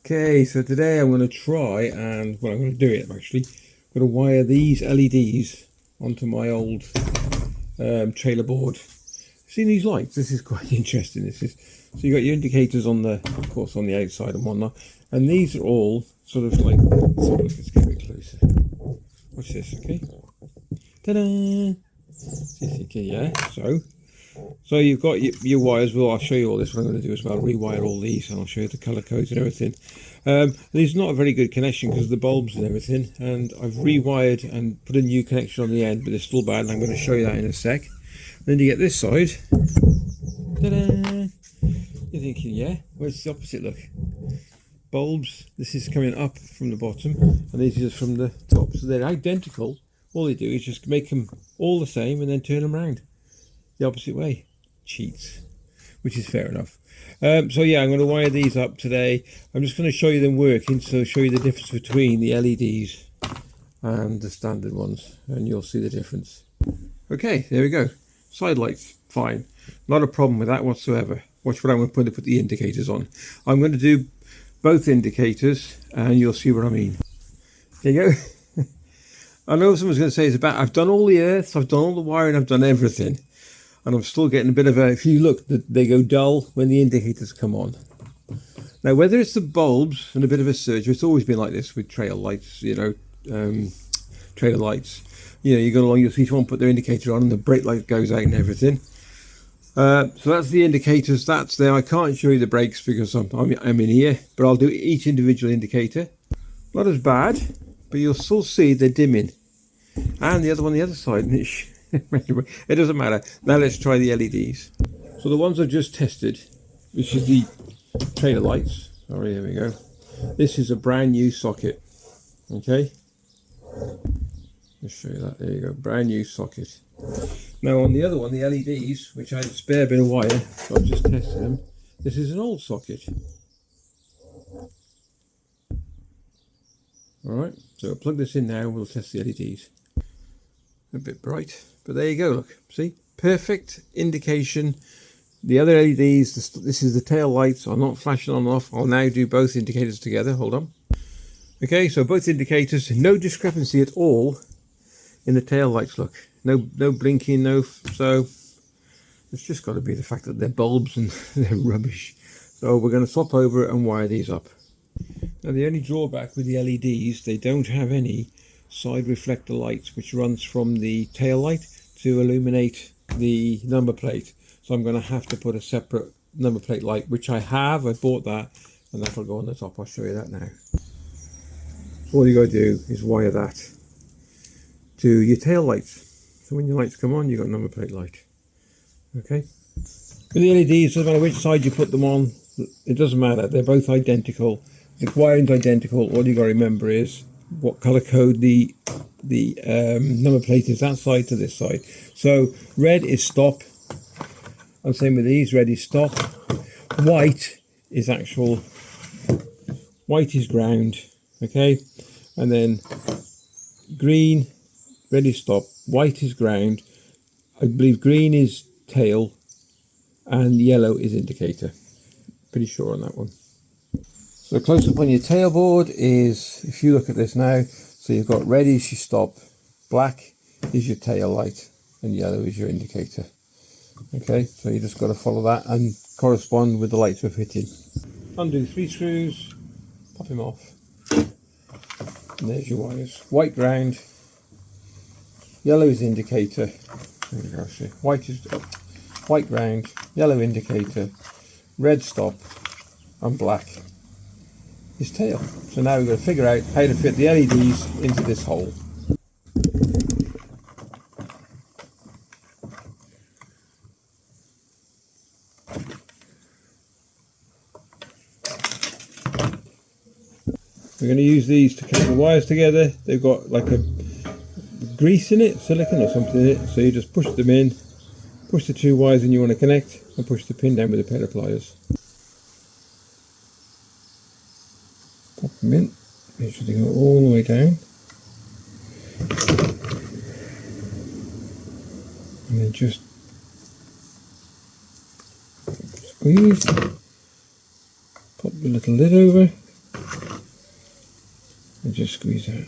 Okay, so today I'm going to try and, well, I'm going to do it actually. I'm going to wire these LEDs onto my old trailer board. Seen these lights? This is quite interesting. So you got your indicators on the, of course, on the outside and whatnot, and these are all sort of like. Let's get a bit closer. Watch this, okay? Ta-da! Okay, yeah. So you've got your wires. Well, I'll show you all this. What I'm going to do is I'll rewire all these, and I'll show you the color codes and everything. These are not a very good connection because of the bulbs and everything, and I've rewired and put a new connection on the end, but they're still bad, and I'm going to show you that in a sec. Then you get this side. Ta-da! You're thinking, yeah, where's the opposite look? Bulbs. This is coming up from the bottom, and these are just from the top, so they're identical. All they do is just make them all the same and then turn them around the opposite way. Cheats, which is fair enough. So yeah, I'm going to wire these up today. I'm just going to show you them working, so show you the difference between the LEDs and the standard ones, and you'll see the difference. Okay, there we go. Side lights, fine. Not a problem with that whatsoever. Watch what I'm going to put the indicators on. I'm going to do both indicators, and you'll see what I mean. There you go. I know someone's going to say it's about, I've done all the earths, I've done all the wiring, I've done everything. And I'm still getting a bit of a, if you look, they go dull when the indicators come on. Now, whether it's the bulbs and a bit of a surge, it's always been like this with trail lights, trailer lights. You go along, you'll see someone put their indicator on and the brake light goes out and everything. So that's the indicators, that's there. I can't show you the brakes because I'm in here, but I'll do each individual indicator. Not as bad, but you'll still see they're dimming. And the other one on the other side. Anyway, it doesn't matter. Now let's try the LEDs. So the ones I've just tested, which is the trailer lights. Sorry, here we go. This is a brand new socket. Okay. Let's show you that. There you go. Brand new socket. Now on the other one, the LEDs, which I had a spare bit of wire, so I've just tested them. This is an old socket. Alright, so I'll plug this in now and we'll test the LEDs. A bit bright, but there you go, look, see, perfect indication. The other LEDs, this is the tail lights, are not flashing on and off. I'll now do both indicators together, hold on. Okay, so both indicators, no discrepancy at all in the tail lights, look, no blinking, so it's just got to be the fact that they're bulbs and they're rubbish. So we're going to swap over and wire these up. Now the only drawback with the LEDs, they don't have any side reflector lights which runs from the tail light to illuminate the number plate, so I'm going to have to put a separate number plate light, which I bought that, and that'll go on the top. I'll show you that now. All you got to do is wire that to your tail lights, so when your lights come on, you've got number plate light. Okay, with the LEDs, doesn't matter which side you put them on, it doesn't matter, they're both identical. The wiring's identical. All you got to remember is what color code the number plate is, that side to this side. So red is stop, and same with these, red is stop. White is ground, okay, and then green, red is stop, white is ground, I believe green is tail, and yellow is indicator. Pretty sure on that one. So close up on your tailboard is, if you look at this now, so you've got red is your stop, black is your tail light, and yellow is your indicator. Okay, so you just got to follow that and correspond with the lights we're fitting. Undo 3 screws, pop them off, and there's your wires. White ground, yellow is indicator. There you go, see. White ground, yellow indicator, red stop, and black is tail. So now we've got to figure out how to fit the LEDs into this hole. We're going to use these to connect the wires together. They've got like a grease in it, silicone or something in it, so you just push them in, push the 2 wires in you want to connect, and push the pin down with a pair of pliers. Pop them in, make sure they go all the way down, and then just squeeze, pop the little lid over, just squeeze out.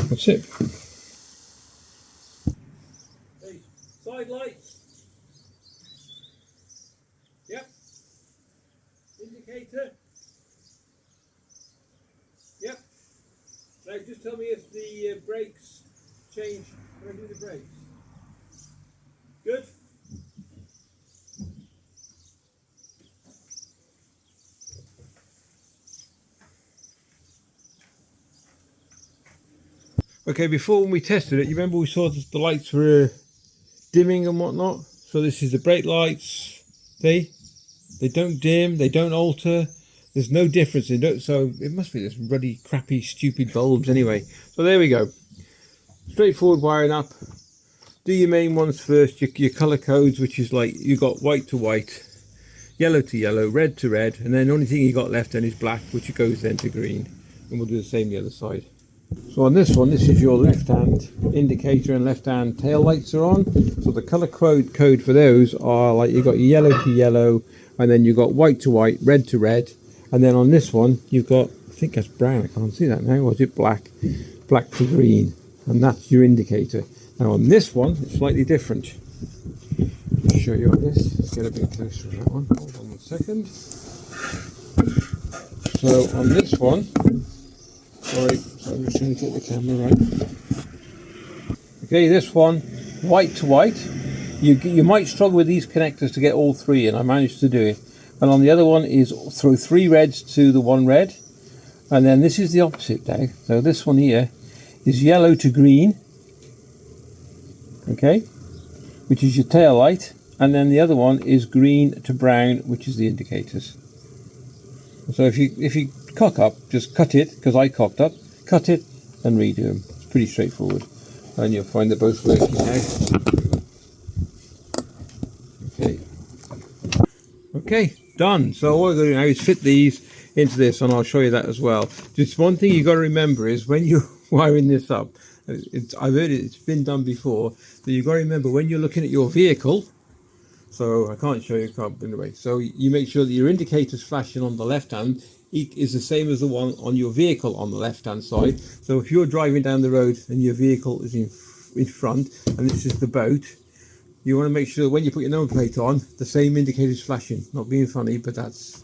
That's it. Hey, side lights. Yep. Indicator. Yep. Now just tell me if the brakes change when I do the brakes. Good. Okay, before when we tested it, you remember we saw that the lights were dimming and whatnot? So this is the brake lights. They don't dim, they don't alter. There's no difference. They don't, so it must be this ruddy, crappy, stupid bulbs anyway. So there we go. Straightforward wiring up. Do your main ones first, your colour codes, which is like you got white to white, yellow to yellow, red to red, and then the only thing you got left then is black, which goes then to green. And we'll do the same the other side. So on this one, this is your left-hand indicator and left-hand tail lights are on. So the colour code for those are like you got your yellow to yellow, and then you've got white to white, red to red, and then on this one you've got, I think that's brown, I can't see that now, or is it black? Black to green, and that's your indicator. Now on this one, it's slightly different. I'll show you on this. Let's get a bit closer on that one. Hold on 1 second. So on this one, sorry, so I'm just trying to get the camera right. Okay, this one, white to white. You might struggle with these connectors to get all three, and I managed to do it. And on the other one is throw 3 reds to the 1 red. And then this is the opposite now. So this one here is yellow to green. Okay, which is your tail light. And then the other one is green to brown, which is the indicators. So if you cock up, just cut it, because I cocked up, cut it and redo them. It's pretty straightforward. And you'll find they're both working now. Okay, done. So all I'm going to do now is fit these into this, and I'll show you that as well. Just one thing you've got to remember is when you're wiring this up, I've heard it's been done before, that you've got to remember when you're looking at your vehicle, so I can't show you, anyway, so you make sure that your indicator's flashing on the left hand is the same as the one on your vehicle on the left hand side. So if you're driving down the road and your vehicle is in front and this is the boat, you want to make sure when you put your number plate on, the same indicator's flashing. Not being funny, but that's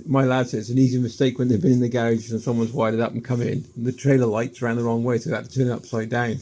my lad said it's an easy mistake when they've been in the garage and someone's wired it up and come in and the trailer lights ran the wrong way, so they had to turn it upside down.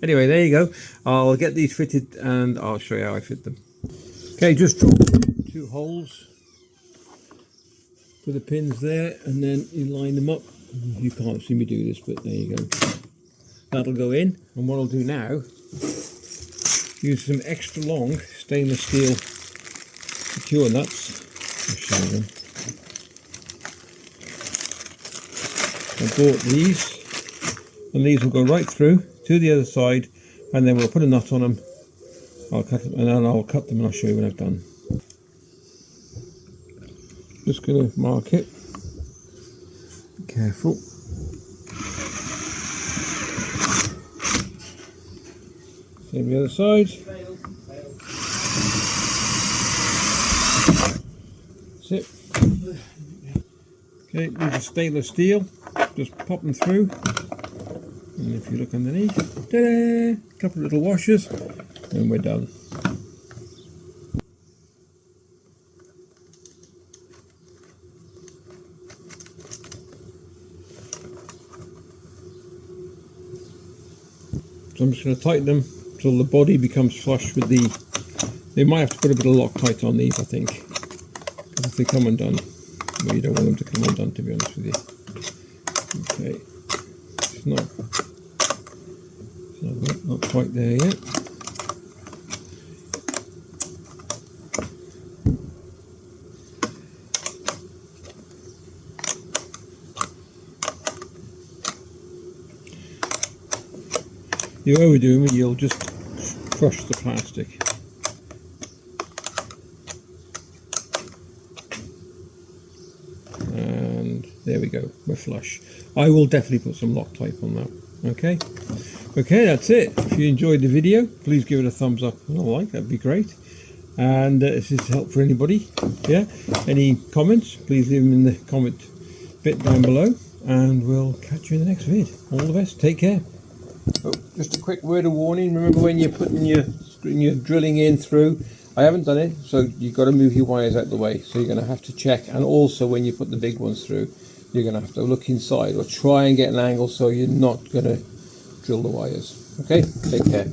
Anyway, there you go. I'll get these fitted and I'll show you how I fit them. Okay, just drill 2 holes for the pins there, and then you line them up. You can't see me do this, but there you go. That'll go in, and what I'll do now, use some extra long stainless steel secure nuts. I'll show you them. I bought these, and these will go right through to the other side, and then we'll put a nut on them. I'll cut them, and then I'll cut them and I'll show you when I've done. Just going to mark it. Be careful. Same the other side. That's it. Okay, these are stainless steel. Just pop them through. And if you look underneath, ta-da! A couple of little washers, and we're done. So I'm just going to tighten them till the body becomes flush with the... They might have to put a bit of Loctite on these, I think, because if they come undone, well, you don't want them to come undone, to be honest with you. Okay, it's not quite there yet. You overdo them, you'll just crush the plastic. And there we go, we're flush. I will definitely put some Loctite on that. Okay, that's it. If you enjoyed the video, please give it a thumbs up and a like, that'd be great. And if this is help for anybody, yeah, any comments, please leave them in the comment bit down below, and we'll catch you in the next vid. All the best, take care. Oh, just a quick word of warning, remember when you're putting your drilling in through, I haven't done it, so you've got to move your wires out of the way, so you're going to have to check, and also when you put the big ones through, you're going to have to look inside or try and get an angle so you're not going to drill the wires. Okay, take care.